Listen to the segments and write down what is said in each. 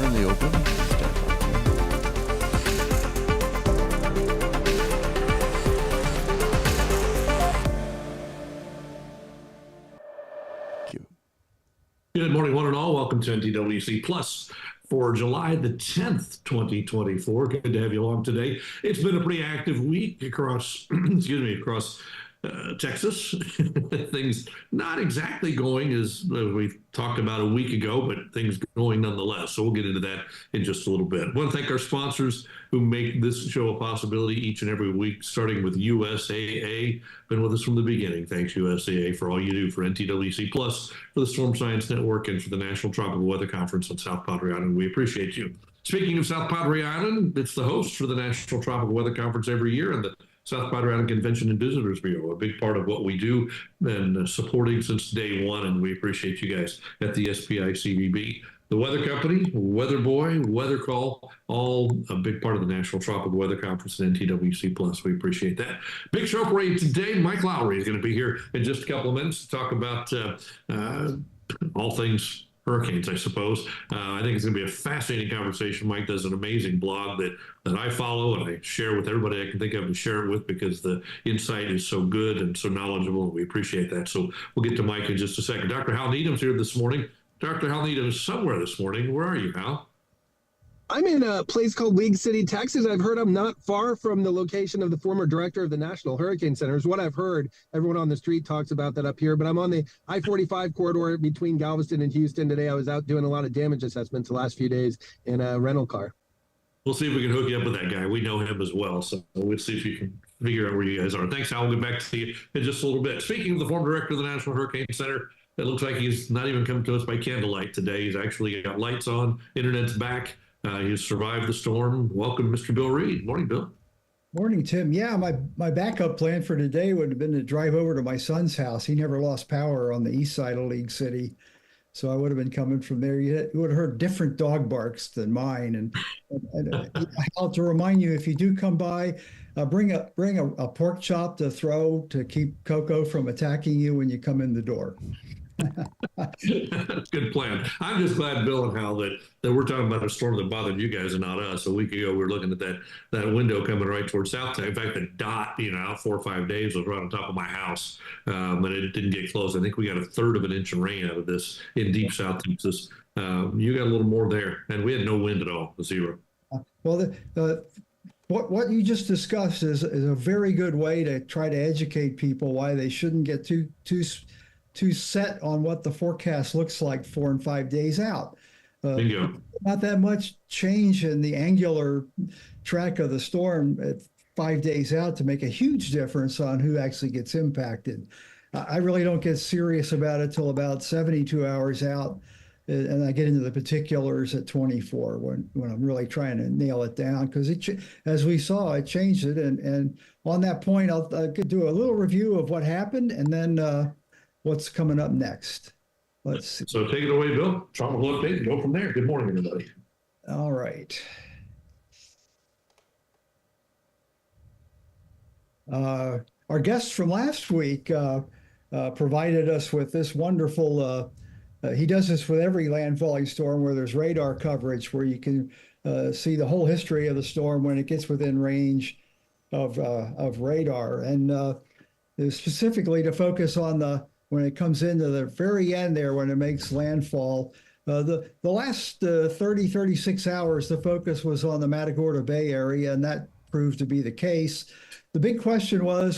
We're in the open. Thank you. Good morning, one and all. Welcome to NTWC Plus for July the 10th, 2024. Good to have you along today. It's been a pretty active week across, across Texas. Things not exactly going as we talked about a week ago, but things going nonetheless. So we'll get into that in just a little bit. I want to thank our sponsors who make this show a possibility each and every week, starting with USAA. Been with us from the beginning. Thanks, USAA, for all you do for NTWC Plus, for the Storm Science Network, and for the National Tropical Weather Conference on South Padre Island. We appreciate you. Speaking of South Padre Island, it's the host for the National Tropical Weather Conference every year, and the South Padre Island Convention and Visitors Bureau, a big part of what we do and supporting since day one, and we appreciate you guys at the SPI CVB. The Weather Company, Weather Boy, Weather Call, all a big part of the National Tropical Weather Conference and NTWC Plus. We appreciate that. Big show for you today. Mike Lowry is going to be here in just a couple of minutes to talk about all things hurricanes, I suppose. I think it's going to be a fascinating conversation. Mike does an amazing blog that I follow and I share with everybody I can think of to share it with, because the insight is so good and so knowledgeable, and we appreciate that. So we'll get to Mike in just a second. Dr. Hal Needham's here this morning. Dr. Hal Needham is somewhere this morning. Where are you, Hal? I'm in a place called League City, Texas. I've heard I'm not far from the location of the former director of the National Hurricane Center, is what I've heard. Everyone on the street talks about that up here, but I'm on the I-45 corridor between Galveston and Houston today. I was out doing a lot of damage assessments the last few days in a rental car. We'll see if we can hook you up with that guy. We know him as well, so we'll see if you can figure out where you guys are. Thanks, Hal. We'll get back to you in just a little bit. Speaking of the former director of the National Hurricane Center, it looks like he's not even come to us by candlelight today. He's actually got lights on, internet's back. He's survived the storm. Welcome, Mr. Bill Reed. Morning, Bill. Morning, Tim. Yeah, my backup plan for today would have been to drive over to my son's house. He never lost power on the east side of League City, so I would have been coming from there. You would have heard different dog barks than mine. And I have to remind you, if you do come by, bring a pork chop to throw to keep Coco from attacking you when you come in the door. Good plan. I'm just glad, Bill and Hal, that we're talking about a storm that bothered you guys and not us. A week ago, we were looking at that window coming right towards South Texas. In fact, the dot, out 4 or 5 days, was right on top of my house, but it didn't get close. I think we got a third of an inch of rain out of this in deep South Texas. You got a little more there, and we had no wind at all, zero. Well, what you just discussed is a very good way to try to educate people why they shouldn't get too set on what the forecast looks like 4 and 5 days out. Not that much change in the angular track of the storm at 5 days out to make a huge difference on who actually gets impacted. I really don't get serious about it till about 72 hours out, and I get into the particulars at 24 when I'm really trying to nail it down, because as we saw, it changed it. And on that point, I'll do a little review of what happened, and then what's coming up next. Let's see. So take it away, Bill. Tropical update and go from there. Good morning, everybody. All right. Our guest from last week provided us with this wonderful, he does this with every landfalling storm where there's radar coverage, where you can see the whole history of the storm when it gets within range of radar. And specifically to focus on when it comes into the very end there, when it makes landfall. The last 36 hours, the focus was on the Matagorda Bay area, and that proved to be the case. The big question were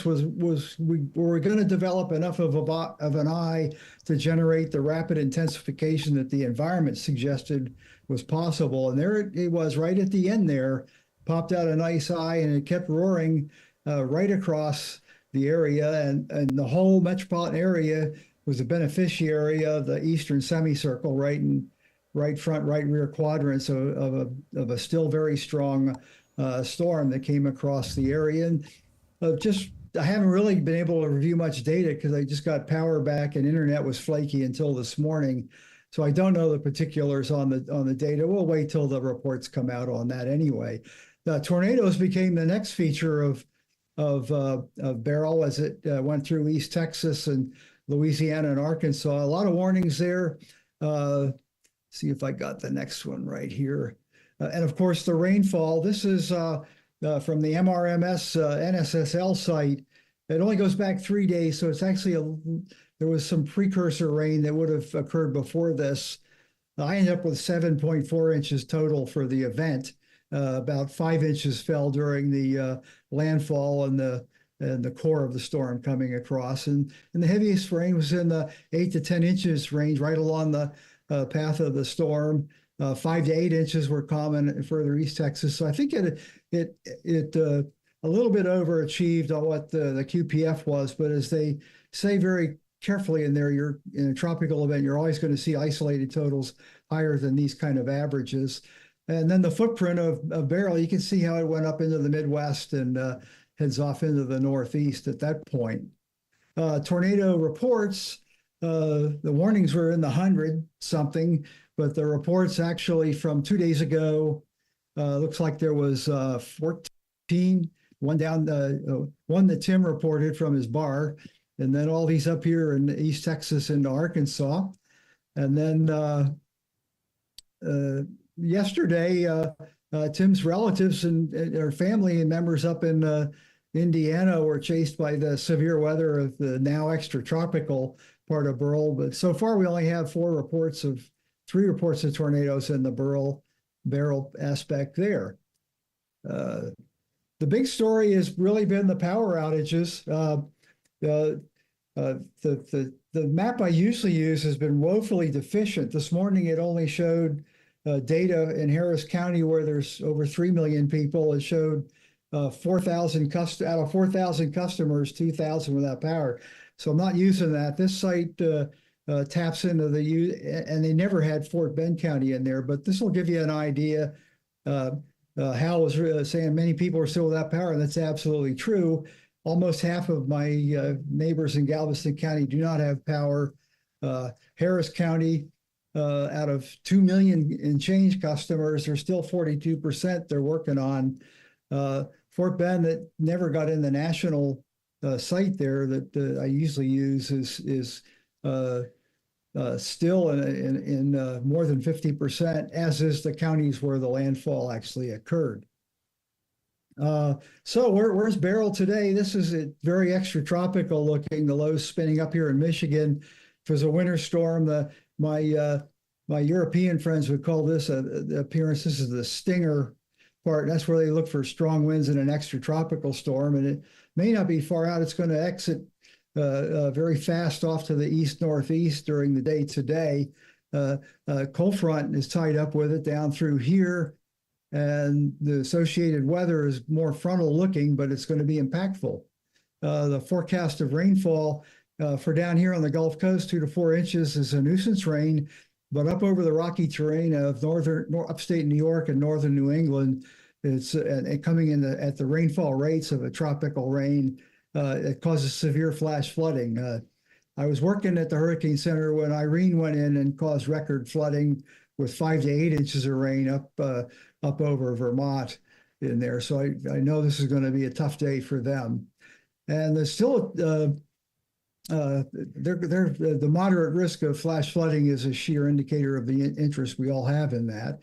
we going to develop enough of an eye to generate the rapid intensification that the environment suggested was possible? And there it was right at the end there, popped out a nice eye, and it kept roaring right across the area, and the whole metropolitan area was a beneficiary of the eastern semicircle, right front, right rear quadrants of a still very strong storm that came across the area. And I haven't really been able to review much data because I just got power back and internet was flaky until this morning. So I don't know the particulars on the data. We'll wait till the reports come out on that anyway. The tornadoes became the next feature of Beryl as it went through East Texas and Louisiana and Arkansas. A lot of warnings there. see if I got the next one right here. And of course, the rainfall. This is from the MRMS NSSL site. It only goes back 3 days, so it's actually there was some precursor rain that would have occurred before this. I ended up with 7.4 inches total for the event. About 5 inches fell during the landfall and the core of the storm coming across. And the heaviest rain was in the 8 to 10 inches range right along the path of the storm. 5 to 8 inches were common in further East Texas. So I think it a little bit overachieved on what the QPF was, but as they say very carefully in there, you're in a tropical event, you're always going to see isolated totals higher than these kind of averages. And then the footprint of Beryl, you can see how it went up into the Midwest and heads off into the Northeast at that point. Tornado reports, the warnings were in the 100 something, but the reports actually from 2 days ago, looks like there was 14, one down, one that Tim reported from his bar, and then all these up here in East Texas into Arkansas. And then yesterday, Tim's relatives and their family and members up in Indiana were chased by the severe weather of the now extratropical part of Beryl. But so far, we only have three reports of tornadoes in the Beryl aspect there. The big story has really been the power outages. The map I usually use has been woefully deficient. This morning, it only showed data in Harris County where there's over 3 million people. It showed 4,000 out of 4,000 customers, 2,000 without power. So I'm not using that. This site taps into and they never had Fort Bend County in there, but this will give you an idea. Hal was saying many people are still without power, and that's absolutely true. Almost half of my neighbors in Galveston County do not have power. Harris County, out of 2 million and change customers, there's still 42% they're working on. Fort Bend, that never got in the national site there that I usually use, is still in more than 50%, as is the counties where the landfall actually occurred. So where's Beryl today? This is very extratropical looking. The low's spinning up here in Michigan. If it was a winter storm, my European friends would call this the appearance. This is the stinger part. That's where they look for strong winds in an extratropical storm, and it may not be far out. It's going to exit very fast off to the east-northeast during the day today. Cold front is tied up with it down through here, and the associated weather is more frontal looking, but it's going to be impactful. The forecast of rainfall for down here on the Gulf Coast, 2 to 4 inches, is a nuisance rain, but up over the rocky terrain of upstate New York and northern New England, it's coming in at the rainfall rates of a tropical rain. It causes severe flash flooding. I was working at the Hurricane Center when Irene went in and caused record flooding with 5 to 8 inches of rain up over Vermont in there. So I know this is going to be a tough day for them. And there's still the moderate risk of flash flooding is a sheer indicator of the interest we all have in that.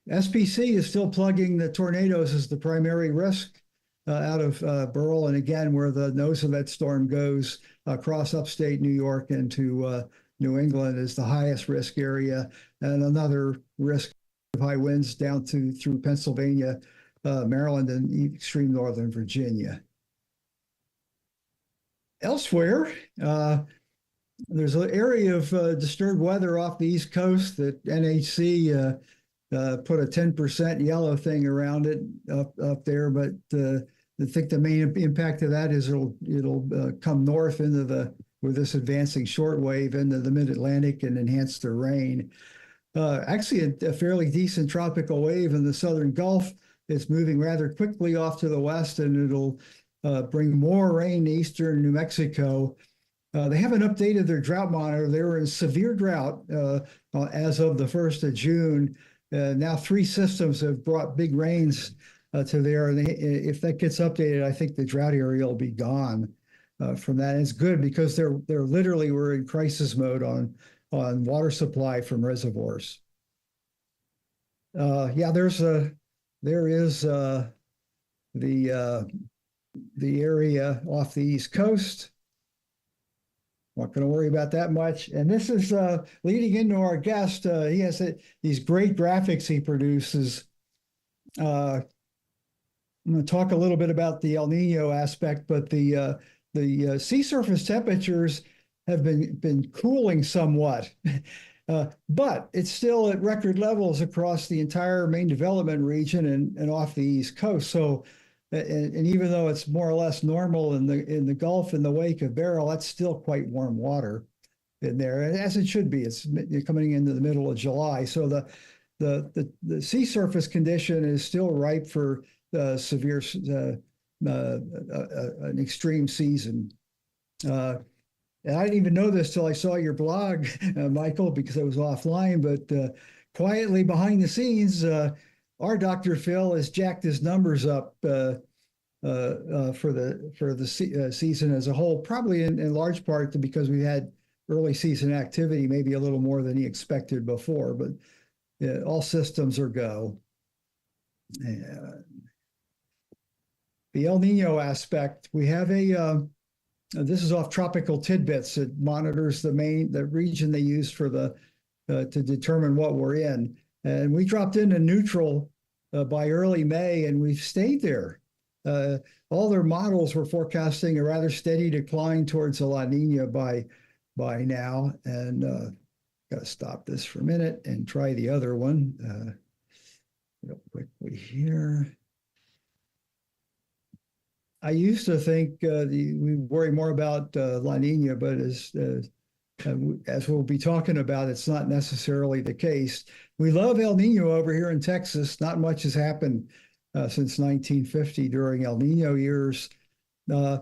SPC is still plugging the tornadoes as the primary risk out of Beryl, and again, where the nose of that storm goes across upstate New York into New England is the highest risk area, and another risk of high winds down through Pennsylvania, Maryland, and extreme northern Virginia. Elsewhere, there's an area of disturbed weather off the East Coast that NHC put a 10% yellow thing around it up there, but I think the main impact of that is it'll come north with this advancing shortwave into the mid-Atlantic and enhance the rain. Actually, a fairly decent tropical wave in the southern Gulf. It's moving rather quickly off to the west, and it'll bring more rain to eastern New Mexico. They haven't updated their drought monitor. They were in severe drought as of the 1st of June. Now 3 systems have brought big rains to there. And if that gets updated, I think the drought area will be gone from that. And it's good because they're literally we're in crisis mode on on water supply from reservoirs. Yeah, there is the area off the East Coast. Not going to worry about that much. And this is leading into our guest. He has these great graphics he produces. I'm going to talk a little bit about the El Nino aspect, but the sea surface temperatures have been cooling somewhat, but it's still at record levels across the entire main development region and off the East Coast. So, and even though it's more or less normal in the Gulf in the wake of Beryl, that's still quite warm water in there, as it should be. It's coming into the middle of July, so the sea surface condition is still ripe for severe an extreme season. And I didn't even know this till I saw your blog, Michael, because I was offline. But quietly behind the scenes, our Dr. Phil has jacked his numbers up for the season as a whole, probably in large part because we had early season activity, maybe a little more than he expected before. But all systems are go. The El Nino aspect, we have this is off Tropical Tidbits. It monitors the region they use for to determine what we're in. And we dropped into neutral by early May, and we've stayed there. All their models were forecasting a rather steady decline towards a La Nina by now. And got to stop this for a minute and try the other one real quickly here. I used to think we worry more about La Nina, but as we'll be talking about, it's not necessarily the case. We love El Nino over here in Texas. Not much has happened since 1950 during El Nino years. And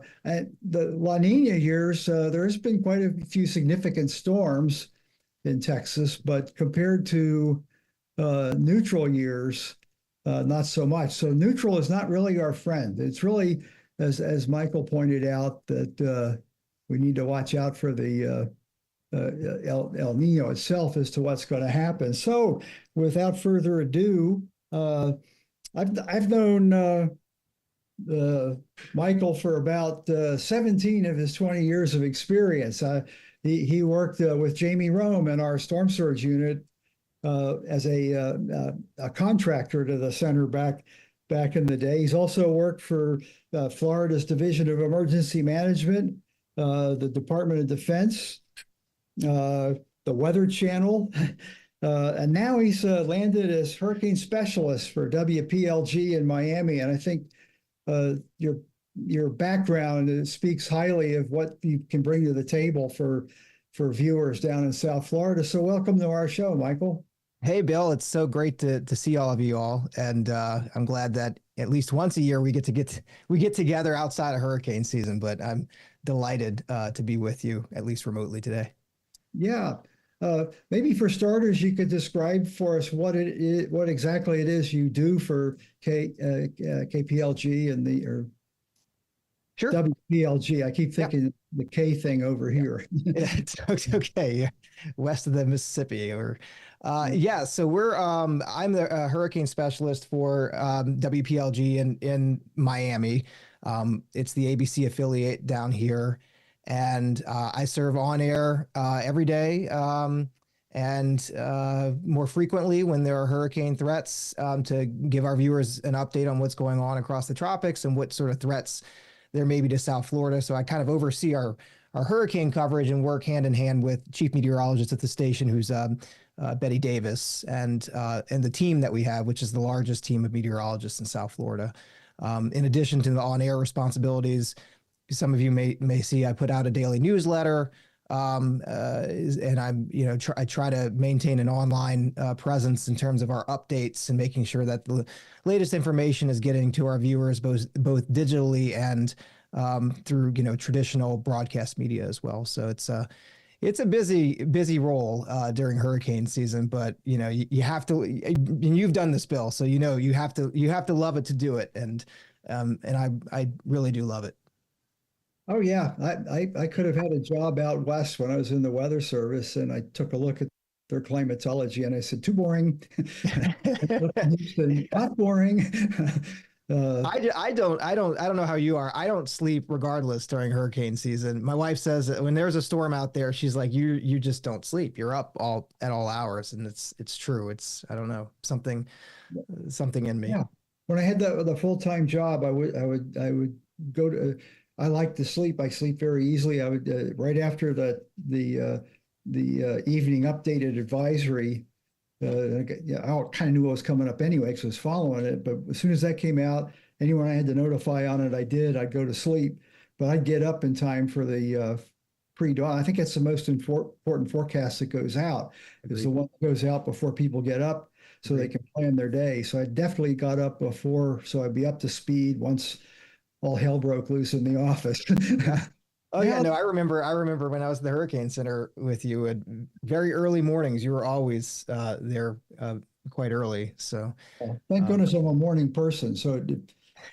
the La Nina years, there's been quite a few significant storms in Texas, but compared to neutral years, not so much. So neutral is not really our friend. It's really, as Michael pointed out, that we need to watch out for the El Nino itself as to what's going to happen. So without further ado, I've known Michael for about 17 of his 20 years of experience. He worked with Jamie Rome in our storm surge unit as a contractor to the center back in the day. He's also worked for Florida's Division of Emergency Management, the Department of Defense, the Weather Channel, and now he's landed as hurricane specialist for WPLG in Miami. And I think your background speaks highly of what you can bring to the table for viewers down in South Florida. So welcome to our show, Michael. Hey, Bill, it's so great to see all of you all. And I'm glad that at least once a year we get together outside of hurricane season, but I'm delighted to be with you, at least remotely today. Yeah. Maybe for starters, you could describe for us what exactly it is you do for KPLG and Sure. WPLG. I keep thinking the K thing over here. It's okay. Yeah. West of the Mississippi. So I'm the hurricane specialist for WPLG in Miami. It's the ABC affiliate down here. And I serve on air every day and more frequently when there are hurricane threats to give our viewers an update on what's going on across the tropics and what sort of threats there may be to South Florida. So I kind of oversee our hurricane coverage and work hand in hand with chief meteorologist at the station, who's Betty Davis, and the team that we have, which is the largest team of meteorologists in South Florida. In addition to the on-air responsibilities, some of you may see I put out a daily newsletter, and I try to maintain an online presence in terms of our updates and making sure that the latest information is getting to our viewers both digitally and through traditional broadcast media as well. So it's a busy role during hurricane season, but you have to, and you've done this, Bill, so you have to love it to do it, and I really do love it. Oh yeah, I could have had a job out west when I was in the weather service, and I took a look at their climatology, and I said, too boring. Houston, not boring. I don't know how you are. I don't sleep regardless during hurricane season. My wife says that when there's a storm out there, she's like, you just don't sleep. You're up at all hours. And it's true. I don't know, something in me. Yeah. When I had the full-time job, I would go to, I like to sleep. I sleep very easily. I would, right after the evening updated advisory, yeah, I kind of knew what was coming up anyway because I was following it. But as soon as that came out, anyone I had to notify on it, I did. I'd go to sleep, but I'd get up in time for the pre-dawn. I think that's the most important forecast that goes out. Is the one that goes out before people get up so they can plan their day. So I definitely got up before, so I'd be up to speed once all hell broke loose in the office. Oh yeah, no, I remember when I was at the Hurricane Center with you at very early mornings, you were always there quite early. So Thank goodness I'm a morning person, so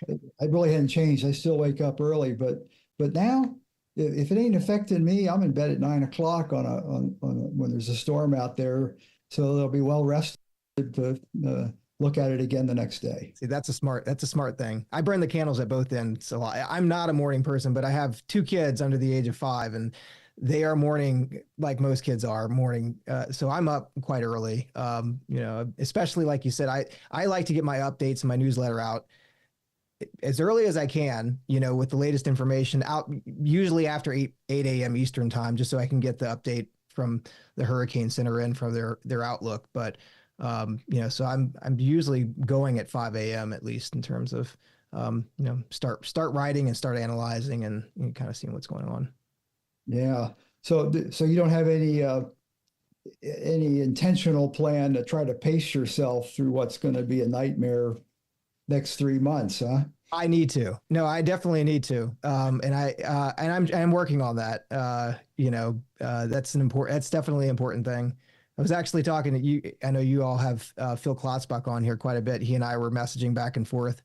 I really hadn't changed. I still wake up early, but now if it ain't affecting me, I'm in bed at 9 o'clock when there's a storm out there, so they'll be well rested to look at it again the next day. see, that's a smart thing. I burn the candles at both ends. So I'm not a morning person, but I have two kids under the age of 5, and they are morning like most kids are morning. So I'm up quite early. Especially like you said, I like to get my updates and my newsletter out as early as I can, with the latest information out usually after 8 a.m. Eastern time, just so I can get the update from the Hurricane Center in from their outlook. But so I'm usually going at 5 a.m. at least in terms of start writing and start analyzing and kind of seeing what's going on. Yeah. So you don't have any intentional plan to try to pace yourself through what's going to be a nightmare next 3 months, huh? I need to. No, I definitely need to. I'm working on that. That's definitely an important thing. I was actually talking to you. I know you all have Phil Klotzbach on here quite a bit. He and I were messaging back and forth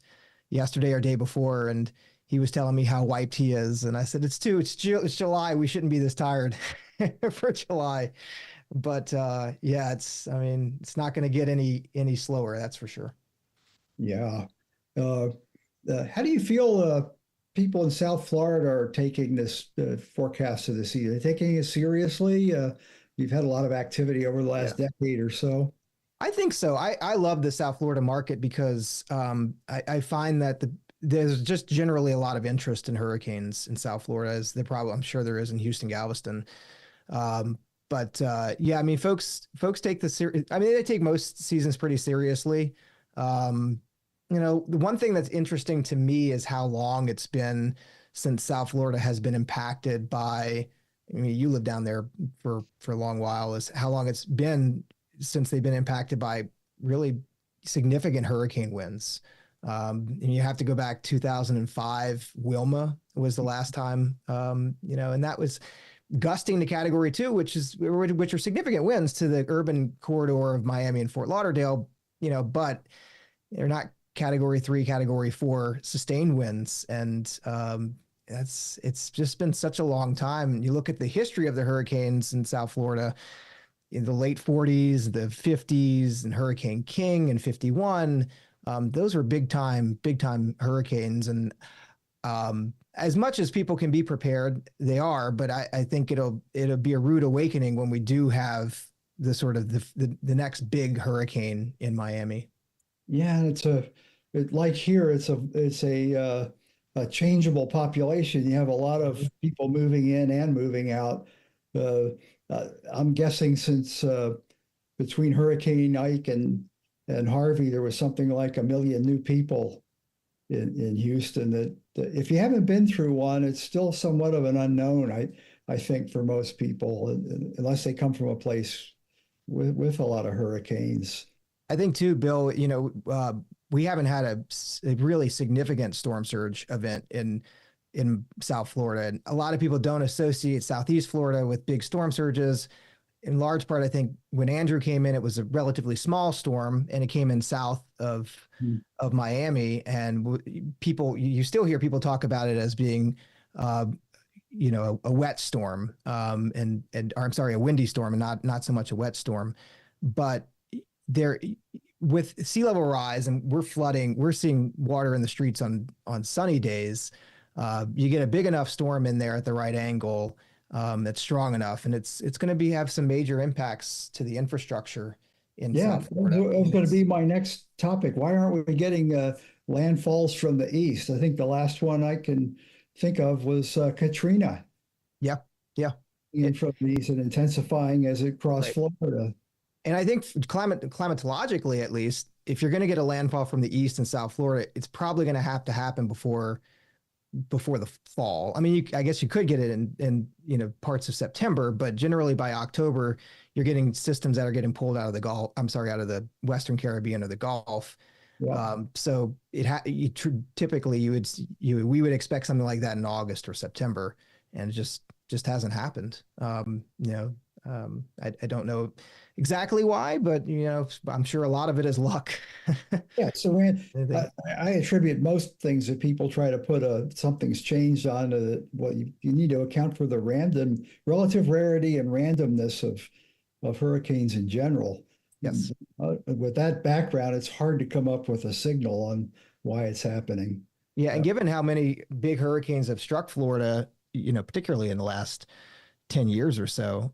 yesterday or day before, and he was telling me how wiped he is. And I said, it's July. We shouldn't be this tired for July. But it's not going to get any slower. That's for sure. Yeah. How do you feel people in South Florida are taking this forecast of the season? Are they taking it seriously? You've had a lot of activity over the last decade or so. I think so. I love the South Florida market because I find that there's just generally a lot of interest in hurricanes in South Florida, as I'm sure there is in Houston, Galveston. Folks take they take most seasons pretty seriously. The one thing that's interesting to me is how long it's been since South Florida has been impacted by, you live down there for a long while, is how long it's been since they've been impacted by really significant hurricane winds. And you have to go back 2005, Wilma was the last time, and that was gusting to Category 2, which are significant winds to the urban corridor of Miami and Fort Lauderdale, but they're not Category 3, Category 4 sustained winds. And it's just been such a long time. You look at the history of the hurricanes in South Florida in the late 40s, the 50s, and Hurricane King in 51. Those were big time hurricanes. And as much as people can be prepared, they are, but I think it'll be a rude awakening when we do have the sort of the next big hurricane in Miami. Yeah, like here, it's a changeable population. You have a lot of people moving in and moving out. I'm guessing since between Hurricane Ike and Harvey, there was something like 1 million new people in Houston. That if you haven't been through one, it's still somewhat of an unknown. I think for most people, unless they come from a place with a lot of hurricanes. I think too, Bill, we haven't had a really significant storm surge event in South Florida. And a lot of people don't associate Southeast Florida with big storm surges. In large part, I think when Andrew came in, it was a relatively small storm, and it came in south of Miami. And you still hear people talk about it as being a wet storm, or I'm sorry, a windy storm, and not so much a wet storm. But there, with sea level rise and we're seeing water in the streets on sunny days. You get a big enough storm in there at the right angle, that's strong enough, and it's going to have some major impacts to the infrastructure in South Florida. That was going to be my next topic. Why aren't we getting landfalls from the east? I think the last one I can think of was Katrina. Yeah. From the east and intensifying as it crossed Florida. And I think climatologically, at least, if you're going to get a landfall from the east and South Florida, it's probably going to have to happen before the fall. I mean, I guess you could get it in parts of September, but generally by October, you're getting systems that are getting pulled out of the Gulf. I'm sorry, out of the Western Caribbean or the Gulf. Yeah. So typically we would expect something like that in August or September, and it just hasn't happened. I don't know exactly why, but I'm sure a lot of it is luck. Yeah, so I attribute most things that people try to put something's changed on you need to account for the relative rarity and randomness of hurricanes in general. Yes. With that background, it's hard to come up with a signal on why it's happening. Yeah, and given how many big hurricanes have struck Florida, particularly in the last 10 years or so,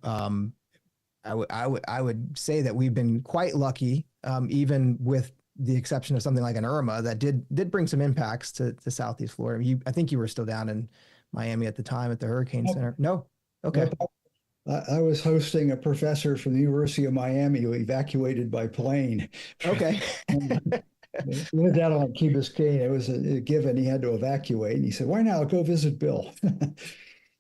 I would say that we've been quite lucky, even with the exception of something like an Irma that did bring some impacts to Southeast Florida. I think you were still down in Miami at the time at the Hurricane Center. No? Okay. I was hosting a professor from the University of Miami who evacuated by plane. Okay. We lived out on Key Biscayne. It was a given. He had to evacuate, and he said, "Why not? Go visit Bill."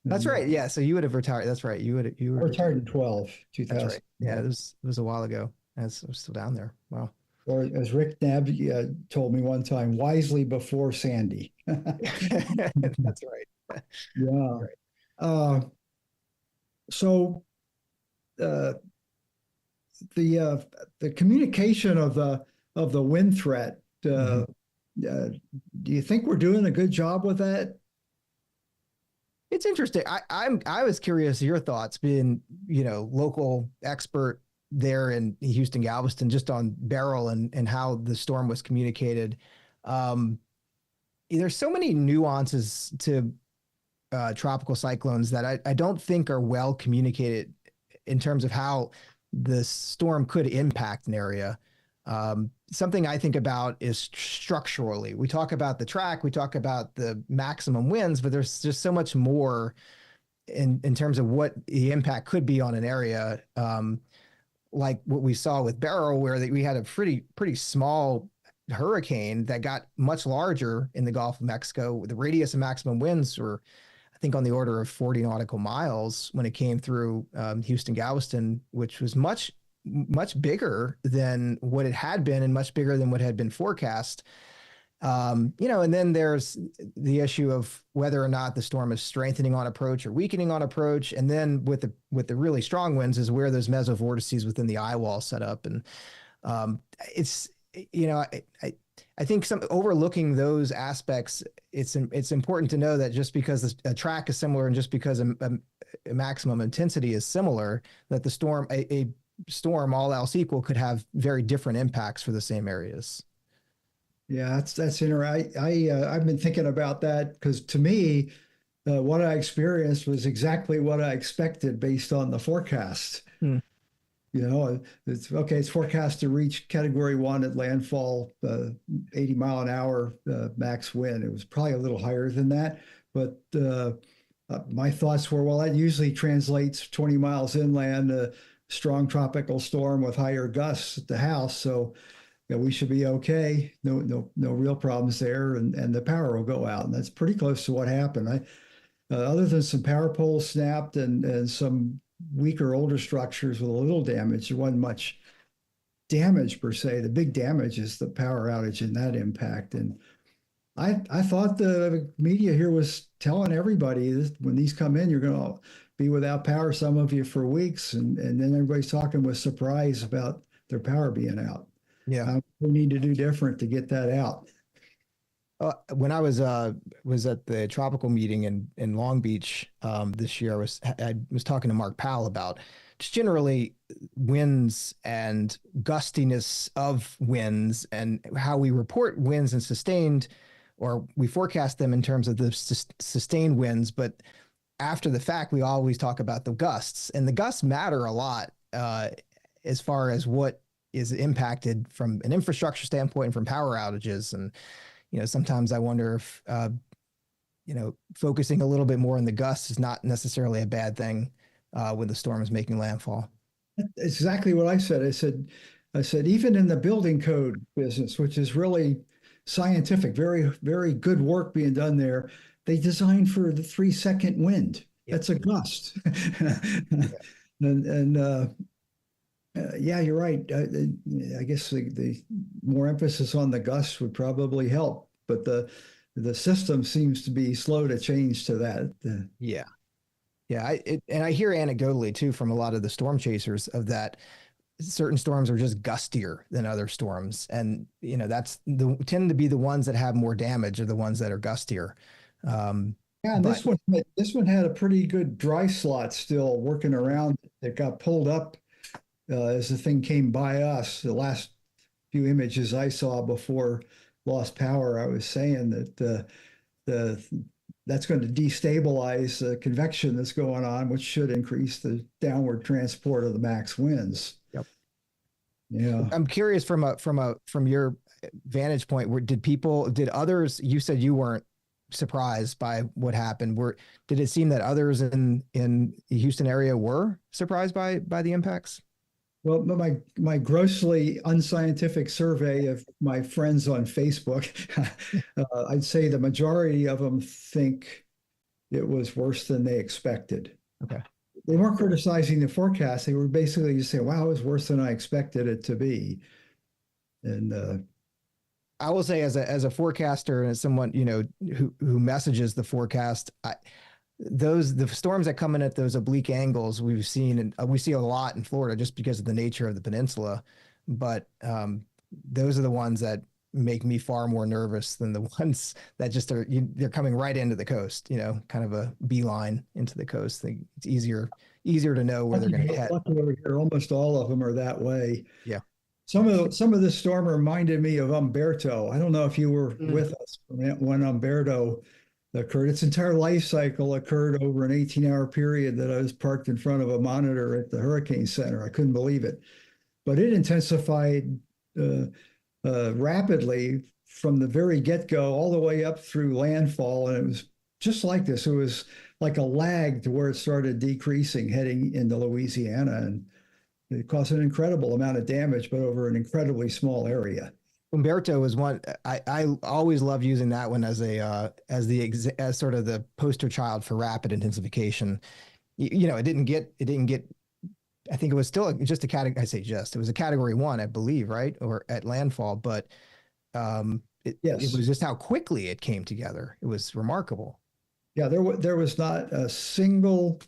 That's right. Yeah. So you would have retired. That's right. You were retired in 2000. That's right. Yeah. It was a while ago. I was still down there. Wow. Or as Rick Knabb told me one time, wisely before Sandy. That's right. Yeah. Right. So the communication of the wind threat, do you think we're doing a good job with that? It's interesting. I was curious your thoughts, being local expert there in Houston Galveston, just on Beryl and how the storm was communicated. There's so many nuances to tropical cyclones that I don't think are well communicated in terms of how the storm could impact an area. Something I think about is structurally. We talk about the track, we talk about the maximum winds, but there's just so much more in terms of what the impact could be on an area. Like what we saw with Beryl, where we had a pretty small hurricane that got much larger in the Gulf of Mexico. The radius of maximum winds were, I think, on the order of 40 nautical miles when it came through Houston Galveston, which was much bigger than what it had been and much bigger than what had been forecast. And then there's the issue of whether or not the storm is strengthening on approach or weakening on approach. And then with the really strong winds is where those mesovortices within the eye wall set up. And it's, I think overlooking those aspects, it's important to know that just because a track is similar and just because a maximum intensity is similar, that the storm, a storm, all else equal, could have very different impacts for the same areas. Yeah, that's interesting. I've been thinking about that because to me, what I experienced was exactly what I expected based on the forecast. It's forecast to reach Category 1 at landfall, 80 mile an hour max wind. It was probably a little higher than that, but my thoughts were, well, that usually translates 20 miles inland, strong tropical storm with higher gusts at the house. So we should be okay. No real problems there. And the power will go out. And that's pretty close to what happened. Other than some power poles snapped and some weaker, older structures with a little damage, there wasn't much damage per se. The big damage is the power outage and that impact. And I thought the media here was telling everybody that when these come in, you're going to be without power, some of you, for weeks. And then everybody's talking with surprise about their power being out. Yeah. We need to do different to get that out. When I was at the tropical meeting in Long Beach this year, I was talking to Mark Powell about just generally winds and gustiness of winds and how we report winds and sustained, or we forecast them in terms of the sustained winds, but after the fact, we always talk about the gusts, and the gusts matter a lot as far as what is impacted from an infrastructure standpoint and from power outages. And sometimes I wonder if, focusing a little bit more on the gusts is not necessarily a bad thing when the storm is making landfall. It's exactly what I said. I said, even in the building code business, which is really scientific, very, very good work being done there, they design for the 3-second wind. Yep. That's a gust. Yeah, you're right. I guess the more emphasis on the gusts would probably help, but the system seems to be slow to change to that. Yeah. And I hear anecdotally too from a lot of the storm chasers of that certain storms are just gustier than other storms, and tend to be the ones that have more damage are the ones that are gustier. Yeah, and this one had a pretty good dry slot still working around. It got pulled up as the thing came by us. The last few images I saw before lost power, I was saying that that's going to destabilize the convection that's going on, which should increase the downward transport of the max winds. Yep. Yeah. I'm curious from your vantage point, did others, you said you weren't surprised by what happened. Did it seem that others in the Houston area were surprised by the impacts? Well, my grossly unscientific survey of my friends on Facebook, I'd say the majority of them think it was worse than they expected. Okay. They weren't criticizing the forecast. They were basically just saying, wow, it was worse than I expected it to be. And I will say as a forecaster and as someone, who messages the forecast, the storms that come in at those oblique angles we've seen, and we see a lot in Florida just because of the nature of the peninsula. But those are the ones that make me far more nervous than the ones that just they're coming right into the coast, kind of a beeline into the coast. It's easier to know where they're going to head. Over here, almost all of them are that way. Yeah. Some of this storm reminded me of Umberto. I don't know if you were with us when Umberto occurred. Its entire life cycle occurred over an 18-hour period that I was parked in front of a monitor at the Hurricane Center. I couldn't believe it. But it intensified rapidly from the very get-go all the way up through landfall. And it was just like this. It was like a lag to where it started decreasing heading into Louisiana. And it caused an incredible amount of damage, but over an incredibly small area. Umberto was one I always loved using that one as sort of the poster child for rapid intensification. It didn't get. I think it was still just a category. It was a category 1, I believe, right, or at landfall. But it was just how quickly it came together. It was remarkable. Yeah, there was not a single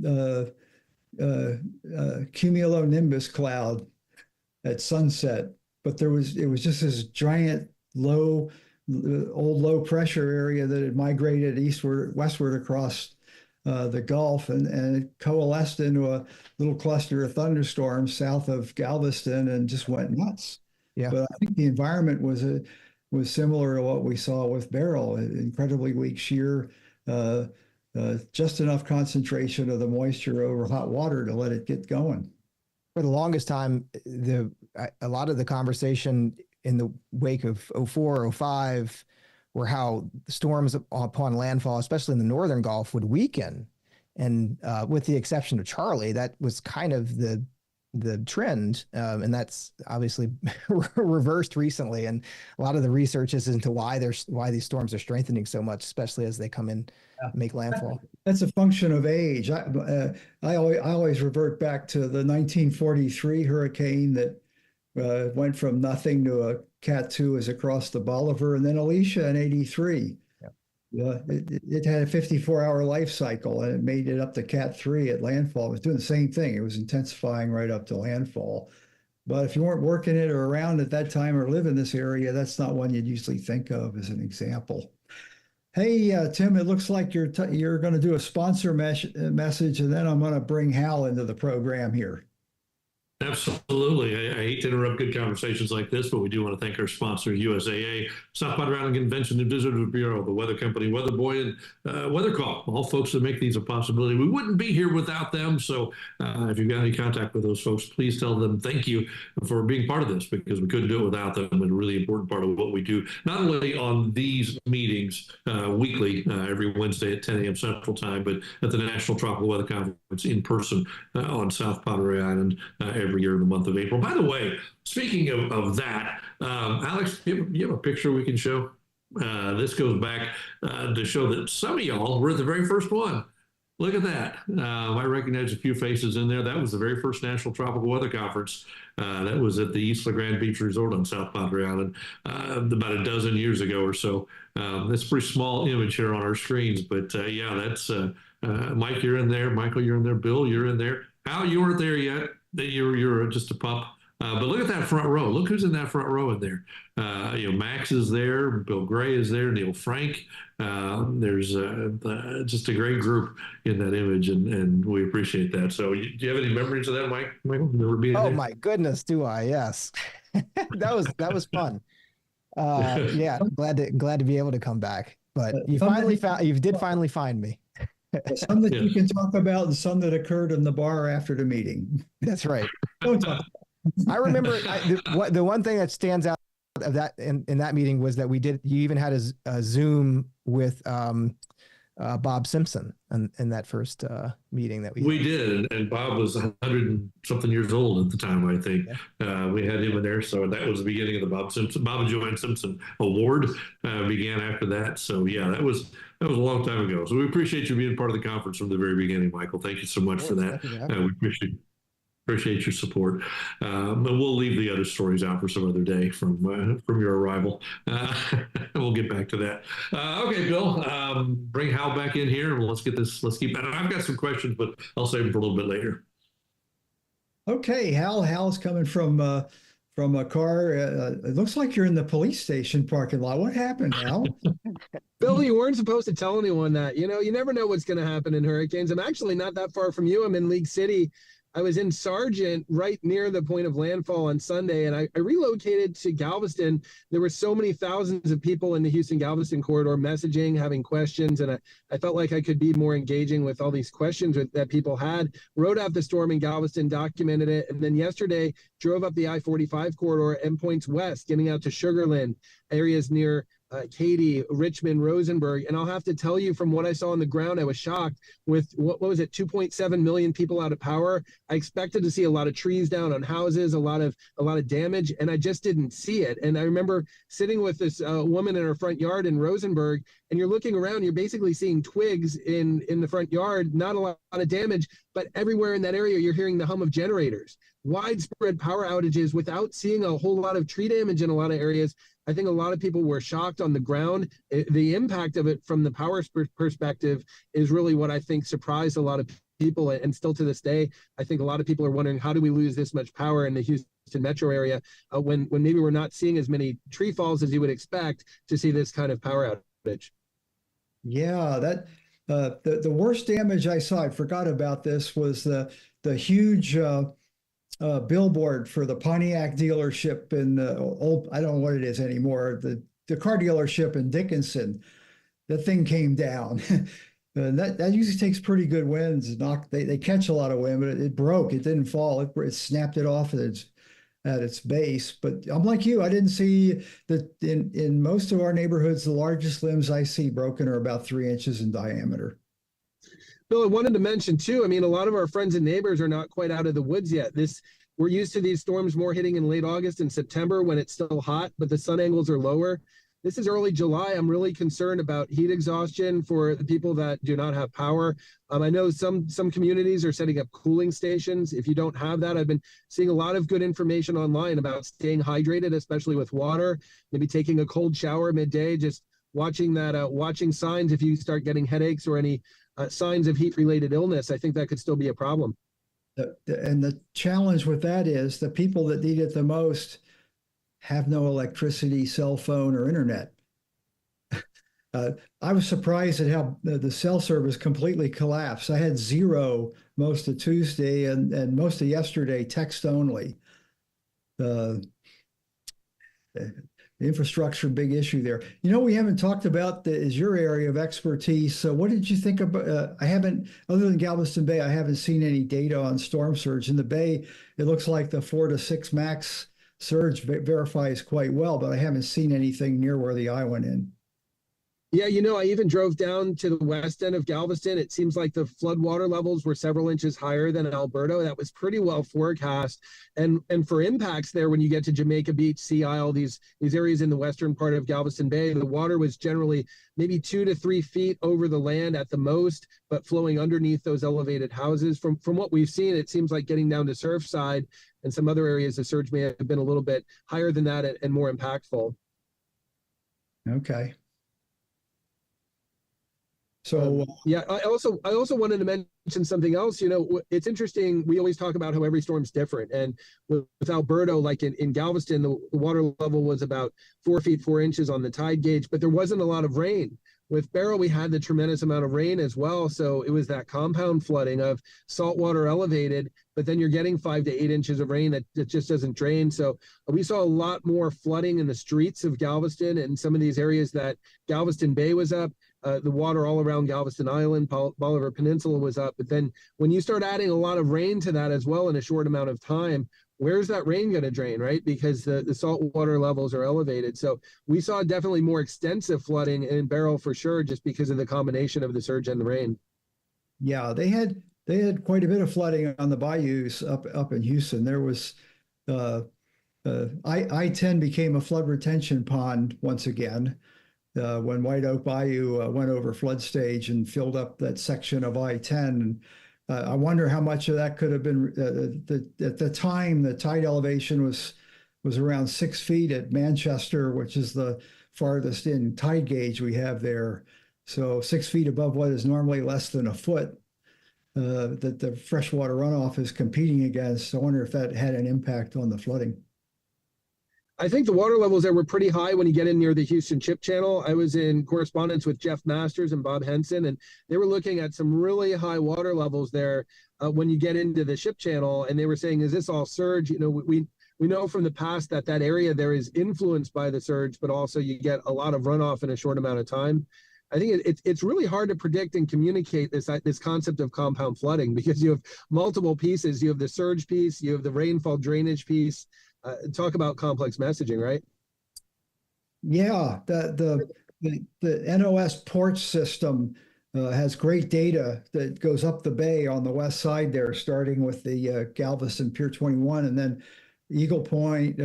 cumulonimbus cloud at sunset. But it was just this giant old low pressure area that had migrated westward across the Gulf, and it coalesced into a little cluster of thunderstorms south of Galveston and just went nuts. Yeah. But I think the environment was similar to what we saw with Beryl, incredibly weak shear, just enough concentration of the moisture over hot water to let it get going. For the longest time, a lot of the conversation in the wake of 04, 05 were how storms upon landfall, especially in the northern Gulf, would weaken. And with the exception of Charlie, that was kind of the trend. And that's obviously reversed recently. And a lot of the research is into why these storms are strengthening so much, especially as they come in, make landfall. That's a function of age. I always revert back to the 1943 hurricane that went from nothing to a Cat 2 as across the Bolivar, and then Alicia in 83. Yeah. It had a 54-hour life cycle, and it made it up to Cat 3 at landfall. It was doing the same thing. It was intensifying right up to landfall. But if you weren't working it or around at that time or live in this area, that's not one you'd usually think of as an example. Hey, Tim, it looks like you're going to do a sponsor message, and then I'm going to bring Hal into the program here. Absolutely. I hate to interrupt good conversations like this, but we do want to thank our sponsor, USAA, South Padre Island Convention and Visitors Bureau, the Weather Company, Weather Boy, and Weather Call, all folks that make these a possibility. We wouldn't be here without them. So if you've got any contact with those folks, please tell them thank you for being part of this, because we couldn't do it without them, and a really important part of what we do, not only on these meetings weekly, every Wednesday at 10 a.m. Central Time, but at the National Tropical Weather Conference in person on South Padre Island every year in the month of April. By the way, speaking of that, Alex, you have a picture we can show? This goes back to show that some of y'all were at the very first one. Look at that. I recognize a few faces in there. That was the very first National Tropical Weather Conference. That was at the Isla Grande Beach Resort on South Padre Island about a dozen years ago or so. That's a pretty small image here on our screens, but yeah, that's Mike, you're in there. Michael, you're in there. Bill, you're in there. Al, you weren't there yet. You're just a pup. But look at that front row. Look who's in that front row in there. Max is there. Bill Gray is there. Neil Frank. There's just a great group in that image, and we appreciate that. So, do you have any memories of that, Mike? Michael, never being there? My goodness, do I? Yes, that was fun. Yeah, glad to be able to come back. But you did finally find me. Some that you can talk about, and some that occurred in the bar after the meeting. That's right. Don't talk. I remember the one thing that stands out of that in that meeting was that you even had a Zoom with Bob Simpson in that first meeting that we did, and Bob was 100 and something years old at the time, I think. Yeah. We had him in there, so that was the beginning of the Bob and Joanne Simpson Award began after that. So yeah, that was a long time ago. So we appreciate you being part of the conference from the very beginning, Michael. Thank you so much for that. We appreciate your support. And we'll leave the other stories out for some other day from your arrival. We'll get back to that. Okay, Bill, bring Hal back in here, and let's keep that. I've got some questions, but I'll save them for a little bit later. Okay, Hal's coming from a car. It looks like you're in the police station parking lot. What happened, Hal? Bill, you weren't supposed to tell anyone that. You never know what's going to happen in hurricanes. I'm actually not that far from you. I'm in League City. I was in Sargent, right near the point of landfall on Sunday, and I relocated to Galveston. There were so many thousands of people in the Houston-Galveston corridor messaging, having questions, and I felt like I could be more engaging with all these questions that people had. Rode out the storm in Galveston, documented it, and then yesterday drove up the I-45 corridor and points west, getting out to Sugar Land, areas near Katy, Richmond, Rosenberg. And I'll have to tell you, from what I saw on the ground, I was shocked with, what was it, 2.7 million people out of power. I expected to see a lot of trees down on houses, a lot of damage, and I just didn't see it. And I remember sitting with this woman in her front yard in Rosenberg, and you're looking around, you're basically seeing twigs in the front yard, not a lot of damage, but everywhere in that area, you're hearing the hum of generators. Widespread power outages without seeing a whole lot of tree damage in a lot of areas. I think a lot of people were shocked on the ground. The impact of it from the power perspective is really what I think surprised a lot of people. And still to this day, I think a lot of people are wondering, how do we lose this much power in the Houston metro area when maybe we're not seeing as many tree falls as you would expect to see this kind of power outage? Yeah, that the worst damage I saw, I forgot about this, was the huge billboard for the Pontiac dealership in I don't know what it is anymore, the car dealership in Dickinson. That thing came down. And that usually takes pretty good winds. They catch a lot of wind, but it broke. It didn't fall. It snapped it off at its base. But I'm like you. I didn't see that in most of our neighborhoods. The largest limbs I see broken are about 3 inches in diameter. Bill, I wanted to mention too, I mean, a lot of our friends and neighbors are not quite out of the woods yet. We're used to these storms more hitting in late August and September when it's still hot, but the sun angles are lower. This is early July. I'm really concerned about heat exhaustion for the people that do not have power. I know some communities are setting up cooling stations. If you don't have that, I've been seeing a lot of good information online about staying hydrated, especially with water, maybe taking a cold shower midday, just watching signs if you start getting headaches or any signs of heat-related illness. I think that could still be a problem. And the challenge with that is the people that need it the most have no electricity, cell phone, or internet. I was surprised at how the cell service completely collapsed. I had zero most of Tuesday and most of yesterday, text only. The infrastructure, big issue there. We haven't talked about is your area of expertise. So what did you think about, I haven't, other than Galveston Bay, I haven't seen any data on storm surge. In the Bay, it looks like the 4 to 6 max surge verifies quite well, but I haven't seen anything near where the eye went in. Yeah, I even drove down to the west end of Galveston. It seems like the floodwater levels were several inches higher than Alberta. That was pretty well forecast. And for impacts there, when you get to Jamaica Beach, Sea Isle, these areas in the western part of Galveston Bay, the water was generally maybe 2 to 3 feet over the land at the most, but flowing underneath those elevated houses. From what we've seen, it seems like getting down to Surfside and some other areas, the surge may have been a little bit higher than that and more impactful. Okay. So yeah, I also wanted to mention something else. It's interesting. We always talk about how every storm's different, and with Alberta, like in Galveston, the water level was about 4 feet 4 inches on the tide gauge, but there wasn't a lot of rain. With Barrow, we had the tremendous amount of rain as well, so it was that compound flooding of salt water elevated, but then you're getting 5 to 8 inches of rain that just doesn't drain. So we saw a lot more flooding in the streets of Galveston and some of these areas that Galveston Bay was up. The water all around Galveston Island, Bolivar Peninsula was up. But then when you start adding a lot of rain to that as well in a short amount of time, where's that rain going to drain, right? Because the salt water levels are elevated. So we saw definitely more extensive flooding in Barrow for sure, just because of the combination of the surge and the rain. Yeah, they had quite a bit of flooding on the bayous up in Houston. There was I-10 became a flood retention pond once again. When White Oak Bayou went over flood stage and filled up that section of I-10. I wonder how much of that could have been, at the time, the tide elevation was around 6 feet at Manchester, which is the farthest in tide gauge we have there. So 6 feet above what is normally less than a foot that the freshwater runoff is competing against. I wonder if that had an impact on the flooding. I think the water levels there were pretty high when you get in near the Houston Chip Channel. I was in correspondence with Jeff Masters and Bob Henson, and they were looking at some really high water levels there when you get into the Chip Channel, and they were saying, is this all surge? We know from the past that area there is influenced by the surge, but also you get a lot of runoff in a short amount of time. I think it's really hard to predict and communicate this concept of compound flooding, because you have multiple pieces. You have the surge piece, you have the rainfall drainage piece. Talk about complex messaging, right? Yeah, the NOS port system has great data that goes up the bay on the west side there, starting with the Galveston Pier 21, and then Eagle Point,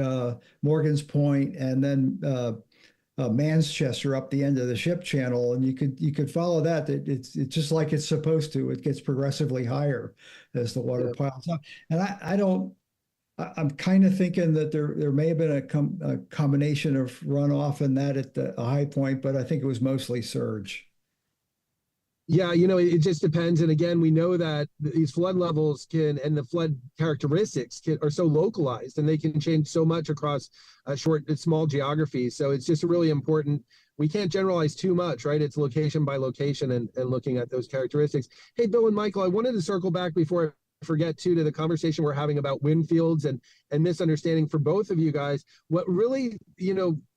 Morgan's Point, and then Manchester up the end of the Ship Channel, and you could follow that. It's just like it's supposed to. It gets progressively higher as the water piles up, and I'm kind of thinking that there may have been a combination of runoff and that at a high point, but I think it was mostly surge. Yeah, it just depends. And again, we know that these flood levels and the flood characteristics are so localized, and they can change so much across small geographies. So it's just really important. We can't generalize too much, right? It's location by location and looking at those characteristics. Hey, Bill and Michael, I wanted to circle back before I forget to the conversation we're having about wind fields and misunderstanding for both of you guys. What really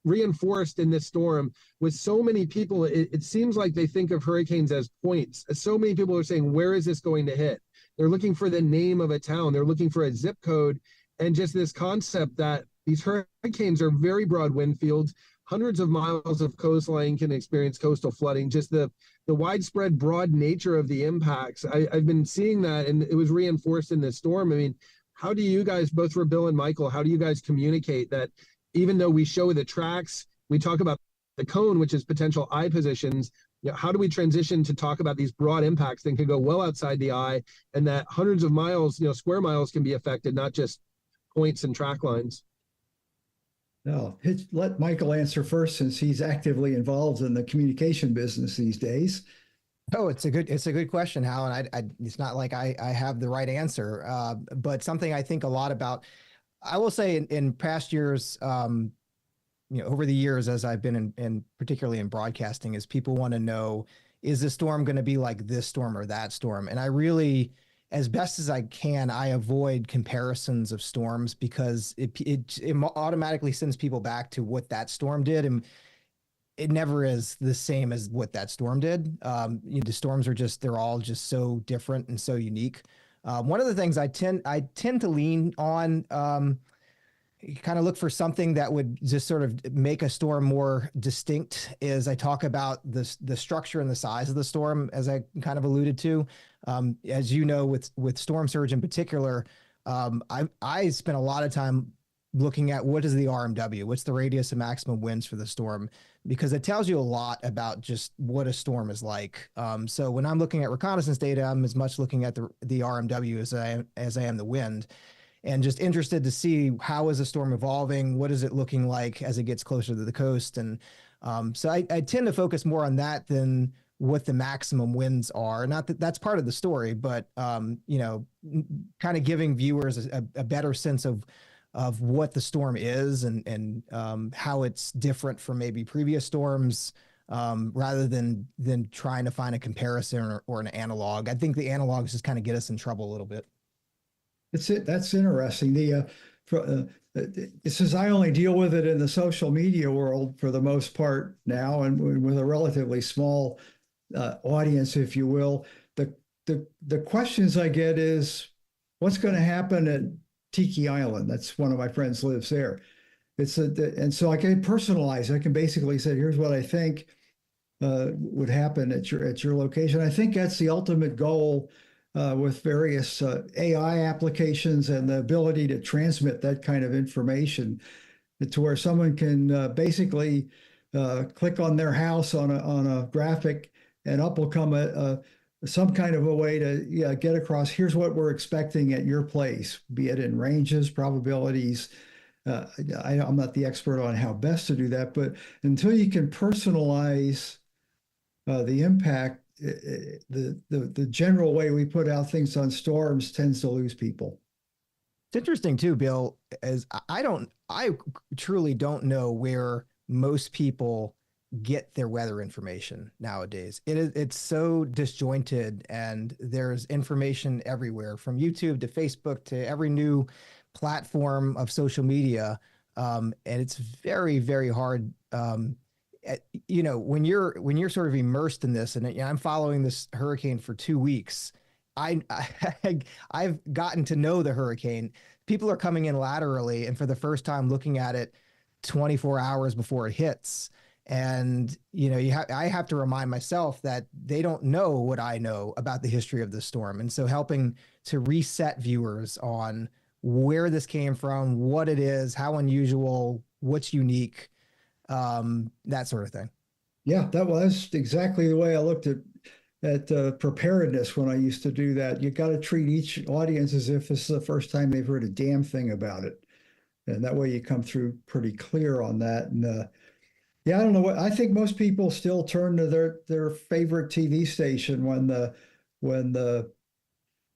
reinforced in this storm was so many people, it seems like they think of hurricanes as points. So many people are saying, where is this going to hit? They're looking for the name of a town, they're looking for a zip code, and just this concept that these hurricanes are very broad wind fields. Hundreds of miles of coastline can experience coastal flooding. Just the widespread, broad nature of the impacts. I've been seeing that, and it was reinforced in this storm. I mean, how do you guys, both for Bill and Michael, how do you guys communicate that even though we show the tracks, we talk about the cone, which is potential eye positions, how do we transition to talk about these broad impacts that can go well outside the eye, and that hundreds of miles, square miles can be affected, not just points and track lines? No, let Michael answer first, since he's actively involved in the communication business these days. Oh, it's a good question, Hal, and it's not like I have the right answer, but something I think a lot about. I will say in past years, over the years as I've been in particularly in broadcasting, is people want to know, is the storm going to be like this storm or that storm? And I really, as best as I can, I avoid comparisons of storms because it automatically sends people back to what that storm did, and it never is the same as what that storm did. The storms are they're all just so different and so unique. One of the things I tend to lean on, kind of look for something that would just sort of make a storm more distinct, is I talk about the structure and the size of the storm, as I kind of alluded to. As you know, with storm surge in particular, I spent a lot of time looking at what is the RMW, what's the radius of maximum winds for the storm, because it tells you a lot about just what a storm is like. So when I'm looking at reconnaissance data, I'm as much looking at the RMW as I am the wind, and just interested to see how is the storm evolving, what is it looking like as it gets closer to the coast. And so I tend to focus more on that than what the maximum winds are. Not that that's part of the story, but kind of giving viewers a better sense of what the storm is, and how it's different from maybe previous storms, rather than trying to find a comparison or an analog. I think the analogs just kind of get us in trouble a little bit. That's interesting. It says I only deal with it in the social media world for the most part now, and with a relatively small audience, if you will. The questions I get is, what's going to happen at Tiki Island? That's one of my friends lives there. And so I can personalize. I can basically say, here's what I think would happen at your location. I think that's the ultimate goal. With various AI applications and the ability to transmit that kind of information, to where someone can basically click on their house on a graphic, and up will come some kind of a way to get across, here's what we're expecting at your place, be it in ranges, probabilities. I'm not the expert on how best to do that, but until you can personalize the impact, the general way we put out things on storms tends to lose people. It's interesting too, Bill, as I truly don't know where most people get their weather information nowadays. It's so disjointed, and there's information everywhere, from YouTube to Facebook to every new platform of social media. And it's very, very hard, when you're sort of immersed in this, and I'm following this hurricane for 2 weeks, I've gotten to know the hurricane. People are coming in laterally, and for the first time looking at it 24 hours before it hits. And I have to remind myself that they don't know what I know about the history of the storm, and so helping to reset viewers on where this came from, what it is, how unusual, what's unique, that sort of thing. Yeah, that was exactly the way I looked at preparedness when I used to do that. You got to treat each audience as if this is the first time they've heard a damn thing about it, and that way you come through pretty clear on that. And yeah, I don't know what I think. Most people still turn to their favorite TV station when the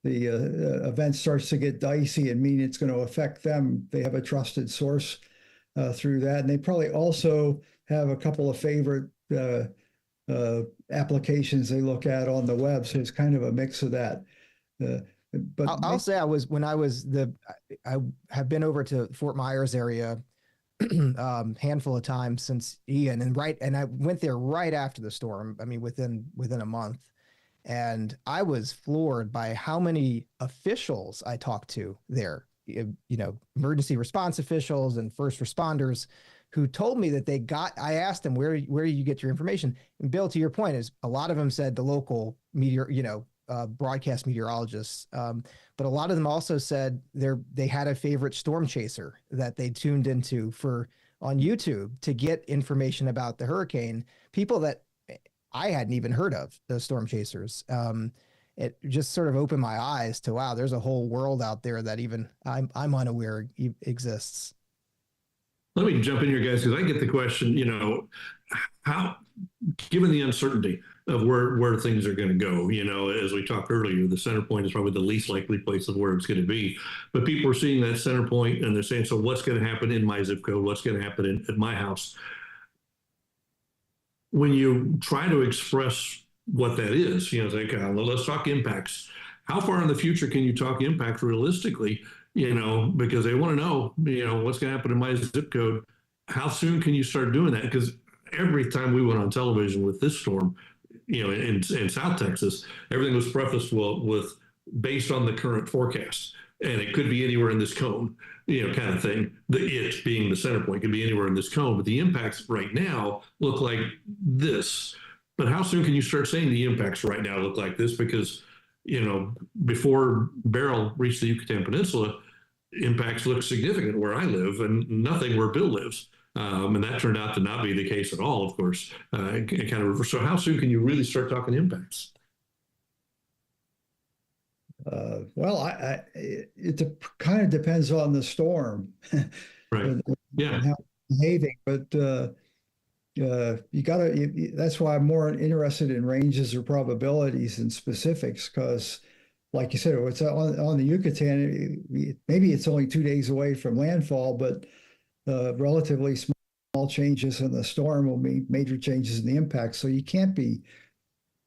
event starts to get dicey and mean it's going to affect them. They have a trusted source through that, and they probably also have a couple of favorite applications they look at on the web. So it's kind of a mix of that. But I'll say I have been over to Fort Myers area handful of times since Ian, and I went there right after the storm. I mean, within a month, and I was floored by how many officials I talked to there. Emergency response officials and first responders who told me that I asked them, where do you get your information? And Bill, to your point, is a lot of them said the local broadcast meteorologists. But a lot of them also said they had a favorite storm chaser that they tuned into on YouTube to get information about the hurricane. People that I hadn't even heard of, the storm chasers. It just sort of opened my eyes to, wow, there's a whole world out there that even I'm unaware exists. Let me jump in here, guys, because I get the question, how, given the uncertainty of where things are going to go, as we talked earlier, the center point is probably the least likely place of where it's going to be. But people are seeing that center point and they're saying, so what's going to happen in my zip code? What's going to happen at my house? When you try to express what that is, think, let's talk impacts. How far in the future can you talk impacts realistically? Because they want to know, what's going to happen in my zip code. How soon can you start doing that? Because every time we went on television with this storm, in South Texas, everything was prefaced with based on the current forecast. And it could be anywhere in this cone, kind of thing. It being the center point could be anywhere in this cone, but the impacts right now look like this. But how soon can you start saying the impacts right now look like this? Because, before Beryl reached the Yucatan Peninsula, impacts look significant where I live and nothing where Bill lives. And that turned out to not be the case at all, of course. So how soon can you really start talking impacts? Well, it kind of depends on the storm, right? Yeah, and how it's behaving. But you gotta. That's why I'm more interested in ranges or probabilities than specifics, because, like you said, it's on the Yucatan. Maybe it's only 2 days away from landfall, but relatively small changes in the storm will be major changes in the impact. So you can't be.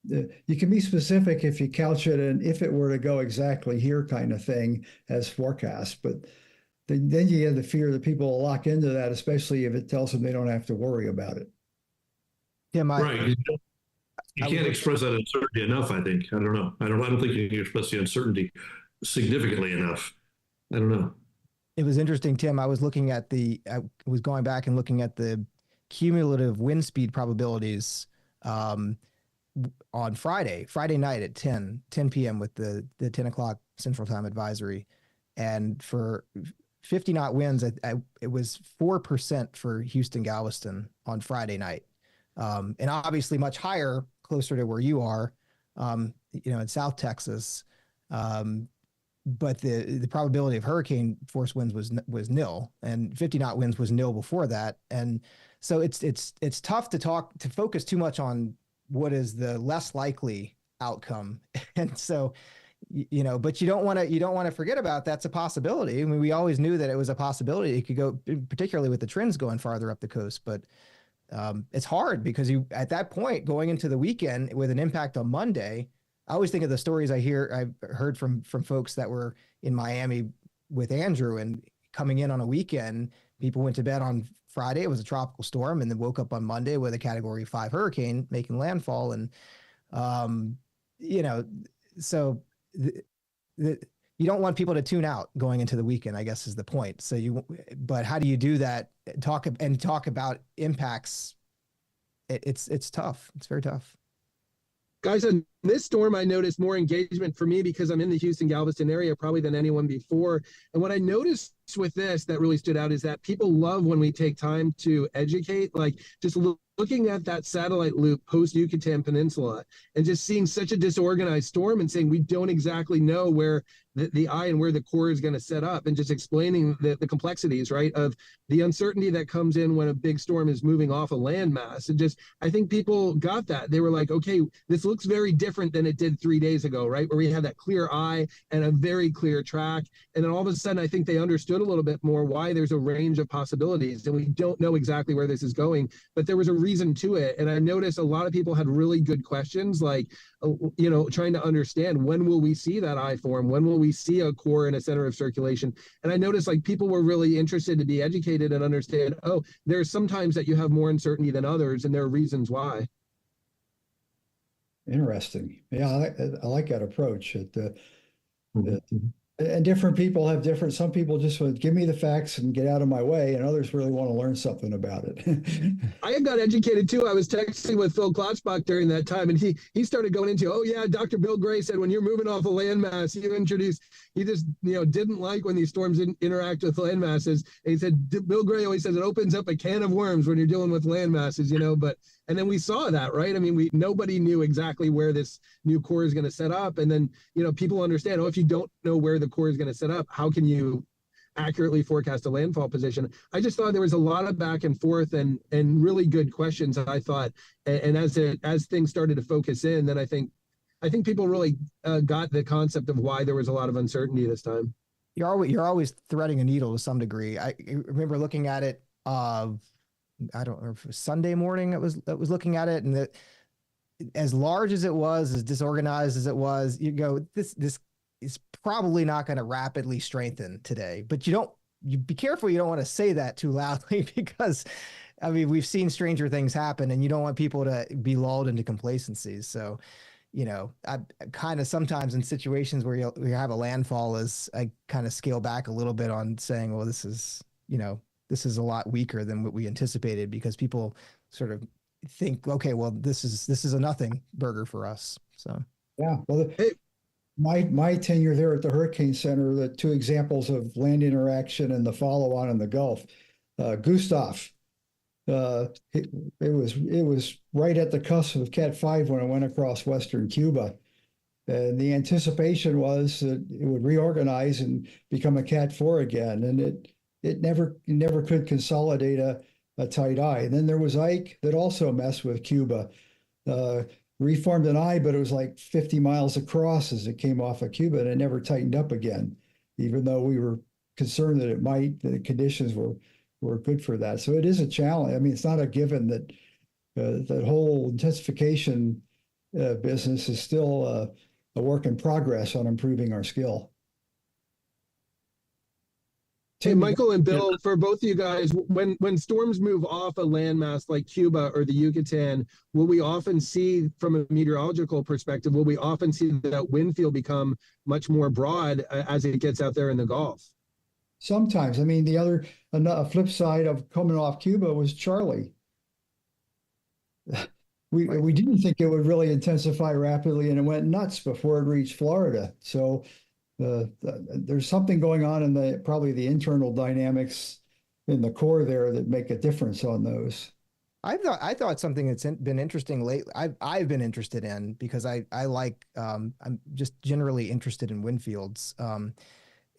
You can be specific if you couch it and if it were to go exactly here kind of thing as forecast, but then you have the fear that people will lock into that, especially if it tells them they don't have to worry about it. Yeah, right. You can't express that uncertainty enough, I think. I don't know. I don't think you can express the uncertainty significantly enough. I don't know. It was interesting, Tim. I was going back and looking at the cumulative wind speed probabilities on Friday night at 10 p.m. with the 10 o'clock Central Time advisory. And for 50 knot winds, it was 4% for Houston Galveston on Friday night. And obviously much higher, closer to where you are, in South Texas. But the probability of hurricane force winds was nil, and 50 knot winds was nil before that. And so it's tough to focus too much on what is the less likely outcome. And so, but you don't want to forget about that's a possibility. I mean, we always knew that it was a possibility. It could go, particularly with the trends going farther up the coast, but it's hard because at that point, going into the weekend with an impact on Monday, I always think of the stories I've heard from folks that were in Miami with Andrew, and coming in on a weekend, people went to bed on Friday. It was a tropical storm, and then woke up on Monday with a Category 5 hurricane making landfall. And, so you don't want people to tune out going into the weekend, I guess is the point. But how do you do that? Talk about impacts. It's tough. It's very tough. Guys, on this storm, I noticed more engagement for me because I'm in the Houston Galveston area probably than anyone before. And what I noticed with this that really stood out is that people love when we take time to educate, like just looking at that satellite loop post Yucatan Peninsula and just seeing such a disorganized storm and saying we don't exactly know where the eye and where the core is going to set up, and just explaining the complexities, right, of the uncertainty that comes in when a big storm is moving off a landmass. And just, I think people got that. They were like, okay, this looks very different than it did 3 days ago, right, where we had that clear eye and a very clear track. And then all of a sudden, I think they understood a little bit more why there's a range of possibilities, and we don't know exactly where this is going, but there was a reason to it. And I noticed a lot of people had really good questions, like, trying to understand, when will we see that eye form? When will we see a core in a center of circulation? And I noticed like people were really interested to be educated and understand, there's sometimes that you have more uncertainty than others, and there are reasons why. Interesting. Yeah, I like that approach. And different people have different, some people just want to give me the facts and get out of my way, and others really want to learn something about it. I got educated too. I was texting with Phil Klotzbach during that time, and he started going into, Dr. Bill Gray said when you're moving off a landmass, he just didn't like when these storms interact with landmasses. And he said, Bill Gray always says it opens up a can of worms when you're dealing with landmasses, and then we saw that, right? I mean, nobody knew exactly where this new core is going to set up. And then, people understand, if you don't know where the core is going to set up, how can you accurately forecast a landfall position. I just thought there was a lot of back and forth and really good questions, I thought. And as things started to focus in, then I think people really got the concept of why there was a lot of uncertainty this time. You're always threading a needle to some degree. I remember looking at it. I don't know if it was Sunday morning. I was looking at it, and that as large as it was, as disorganized as it was, you go, this is probably not going to rapidly strengthen today. But you be careful. You don't want to say that too loudly because, I mean, we've seen stranger things happen, and you don't want people to be lulled into complacency. So, I kind of sometimes in situations where you have a landfall, I kind of scale back a little bit on saying, well, this is a lot weaker than what we anticipated, because people sort of think, okay, well, this is a nothing burger for us. So yeah, well, my tenure there at the Hurricane Center, the two examples of land interaction and the follow-on in the Gulf, Gustav, it was right at the cusp of Cat 5 when it went across western Cuba. And the anticipation was that it would reorganize and become a Cat 4 again. And it never could consolidate a tight eye. And then there was Ike that also messed with Cuba. Reformed an eye, but it was like 50 miles across as it came off of Cuba, and it never tightened up again, even though we were concerned that it might. The conditions were good for that. So it is a challenge. I mean, it's not a given that that whole intensification business is still a work in progress on improving our skill. Hey, Michael and Bill, for both of you guys, when storms move off a landmass like Cuba or the Yucatan, will we often see, from a meteorological perspective, will we often see that wind field become much more broad as it gets out there in the Gulf? Sometimes. I mean, a flip side of coming off Cuba was Charlie. We didn't think it would really intensify rapidly, and it went nuts before it reached Florida. So there's something going on in probably the internal dynamics in the core there that make a difference on those. I thought something that's been interesting lately. I've been interested in, because I like I'm just generally interested in wind fields.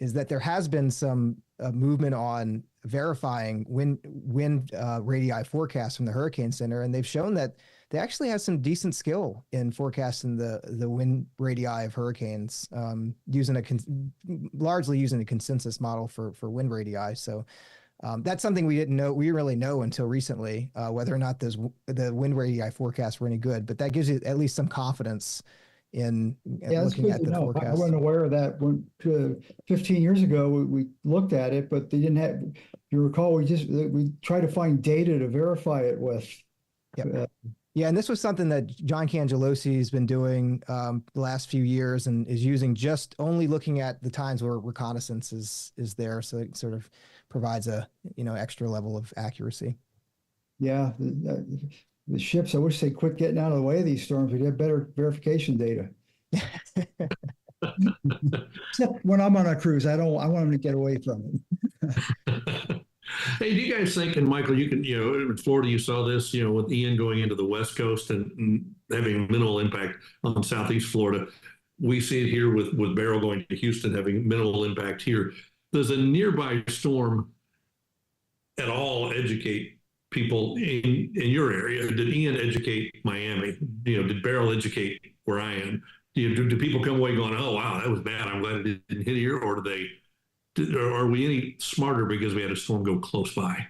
Is that there has been some movement on verifying wind radii forecasts from the Hurricane Center, and they've shown that they actually have some decent skill in forecasting the wind radii of hurricanes, largely using a consensus model for wind radii. So that's something we didn't really know until recently, whether or not the wind radii forecasts were any good. But that gives you at least some confidence in looking at the forecast. I wasn't aware of that. 15 years ago, we looked at it, but they didn't have. If you recall, we tried to find data to verify it with. Yep. Yeah, and this was something that John Cangelosi has been doing the last few years, and is using, just only looking at the times where reconnaissance is there, so it sort of provides a extra level of accuracy. Yeah, the ships, I wish they quit getting out of the way of these storms. We'd have better verification data. Except when I'm on a cruise, I want them to get away from it. Hey, do you guys think, and Michael, you can, in Florida, you saw this, with Ian going into the West Coast and having minimal impact on Southeast Florida. We see it here with Beryl going to Houston, having minimal impact here. Does a nearby storm at all educate people in your area? Did Ian educate Miami? Did Beryl educate where I am? Do people come away going, oh, wow, that was bad, I'm glad it didn't hit here? Or are we any smarter because we had a storm go close by?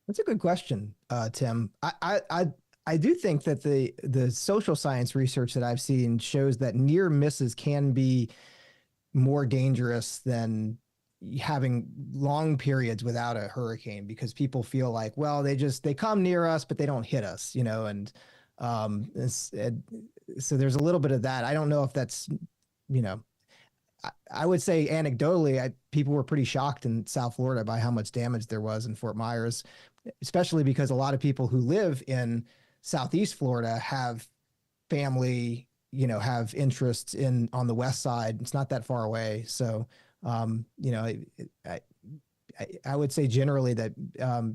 That's a good question, Tim. I do think that the social science research that I've seen shows that near misses can be more dangerous than having long periods without a hurricane, because people feel like, well, they come near us, but they don't hit us, and so there's a little bit of that. I don't know if that's, I would say anecdotally, people were pretty shocked in South Florida by how much damage there was in Fort Myers, especially because a lot of people who live in Southeast Florida have family, have interests on the west side. It's not that far away. So, I would say generally that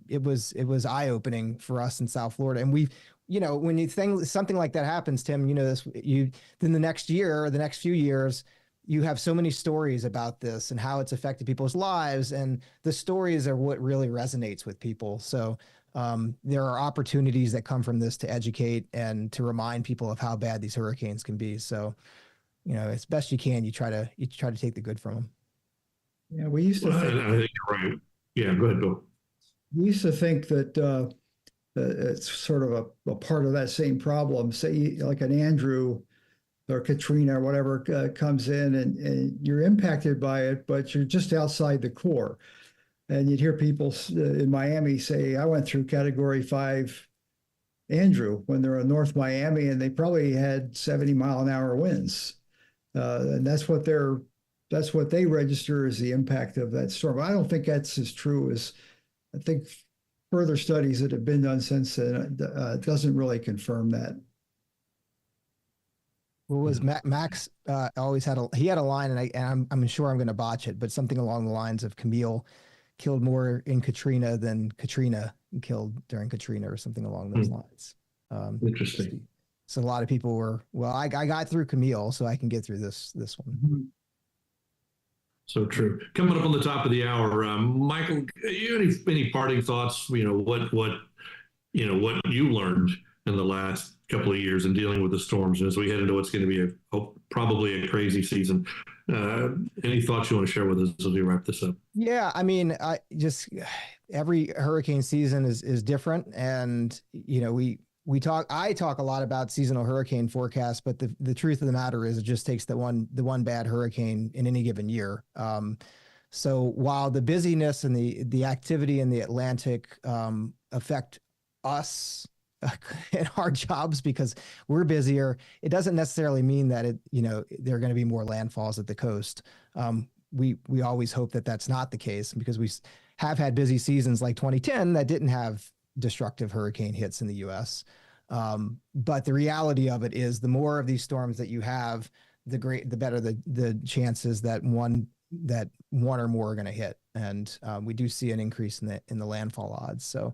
it was eye-opening for us in South Florida. And when something like that happens, Tim, then the next year or the next few years, you have so many stories about this and how it's affected people's lives, and the stories are what really resonates with people. So there are opportunities that come from this to educate and to remind people of how bad these hurricanes can be. So, as best you can, you try to take the good from them. Yeah, we used to Well, think, I think you're right. Yeah, go ahead, Bill. we used to think that it's sort of a part of that same problem. Say like an Andrew or Katrina or whatever comes in, and you're impacted by it, but you're just outside the core. And you'd hear people in Miami say, I went through Category 5 Andrew when they're in North Miami, and they probably had 70-mile-an-hour winds. And that's what they register as the impact of that storm. I don't think that's as true as, I think further studies that have been done since then doesn't really confirm that. What was Max always had he had a line, and I'm sure I'm going to botch it, but something along the lines of Camille killed more in Katrina than Katrina killed during Katrina, or something along those lines. Interesting. So a lot of people were, well, I got through Camille, so I can get through this one. So true. Coming up on the top of the hour, Michael, any parting thoughts? What you learned in the last couple of years in dealing with the storms as we head into what's going to be probably a crazy season. Any thoughts you want to share with us as we wrap this up? Yeah, I mean, every hurricane season is different, and I talk a lot about seasonal hurricane forecasts, but the truth of the matter is it just takes the one bad hurricane in any given year. So while the busyness and the activity in the Atlantic affect us in our jobs because we're busier, it doesn't necessarily mean that there are going to be more landfalls at the coast. We always hope that that's not the case, because we have had busy seasons like 2010 that didn't have destructive hurricane hits in the U.S. But the reality of it is, the more of these storms that you have, the better the chances that one or more are going to hit, and we do see an increase in the landfall odds. So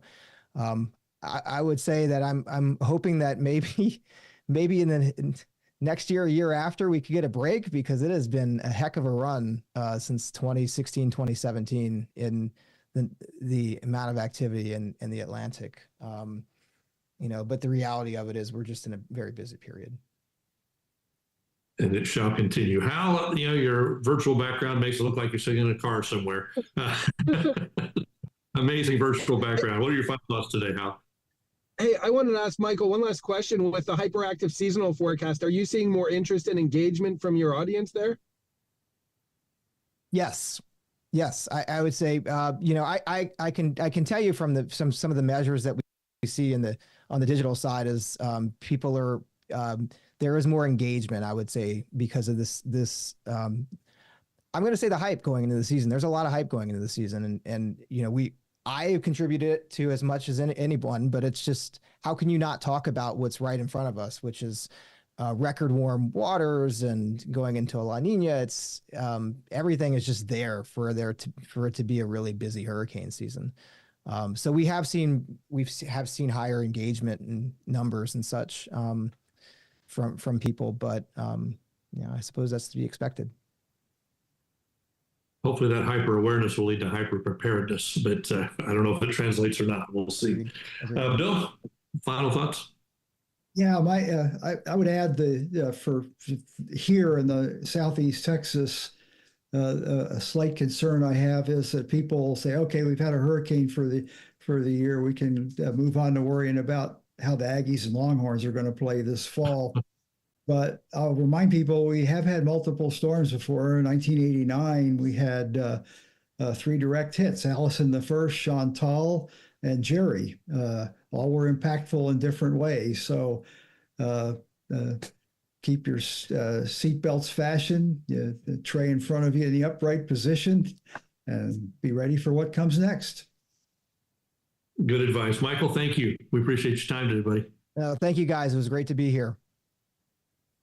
I would say that I'm hoping that maybe in next year, a year after, we could get a break, because it has been a heck of a run since 2016, 2017 in the amount of activity in the Atlantic. But the reality of it is we're just in a very busy period. And it shall continue. Hal, your virtual background makes it look like you're sitting in a car somewhere. Amazing virtual background. What are your final thoughts today, Hal? Hey, I wanted to ask Michael one last question. With the hyperactive seasonal forecast, are you seeing more interest and engagement from your audience there? Yes, I would say, I can tell you from some of the measures that we see on the digital side is people are there is more engagement, I would say, because of this. I'm going to say the hype going into the season. There's a lot of hype going into the season, and I have contributed to as much as anyone, but it's just, how can you not talk about what's right in front of us, which is record warm waters and going into a La Nina. It's everything is just there for it to be a really busy hurricane season. So we have seen higher engagement and numbers and such from people, but I suppose that's to be expected. Hopefully that hyper awareness will lead to hyper preparedness, but I don't know if it translates or not. We'll see. Agreed. Bill, final thoughts? Yeah, I would add for here in the Southeast Texas, a slight concern I have is that people say, okay, we've had a hurricane for the year. We can move on to worrying about how the Aggies and Longhorns are going to play this fall. But I'll remind people, we have had multiple storms before. In 1989, we had 3 direct hits: Allison the first, Chantal, and Jerry. All were impactful in different ways. So keep your seatbelts fastened, the tray in front of you in the upright position, and be ready for what comes next. Good advice. Michael, thank you. We appreciate your time today, buddy. Thank you, guys. It was great to be here.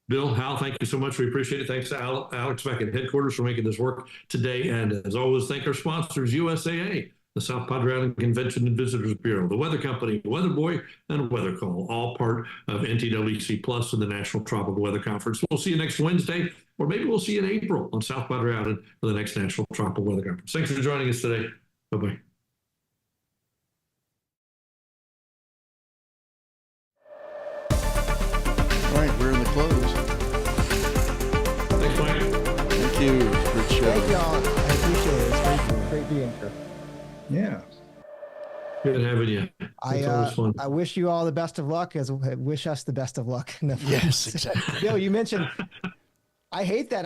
Bill, Hal, thank you so much. We appreciate it. Thanks to Alex back at headquarters for making this work today. And as always, thank our sponsors, USAA, the South Padre Island Convention and Visitors Bureau, the Weather Company, Weather Boy, and Weather Call, all part of NTWC Plus and the National Tropical Weather Conference. We'll see you next Wednesday or maybe we'll see you in April on South by Droughton for the next National Tropical Weather Conference. Thanks for joining us today. Bye-bye. All right, we're in the close. Thanks, Mike. Thank you. Good show. Thank y'all. I appreciate it. It's great being here. Yeah. Good having you. It's always fun. I wish you all the best of luck, as wish us the best of luck. Yes, exactly. Bill, you mentioned, I hate that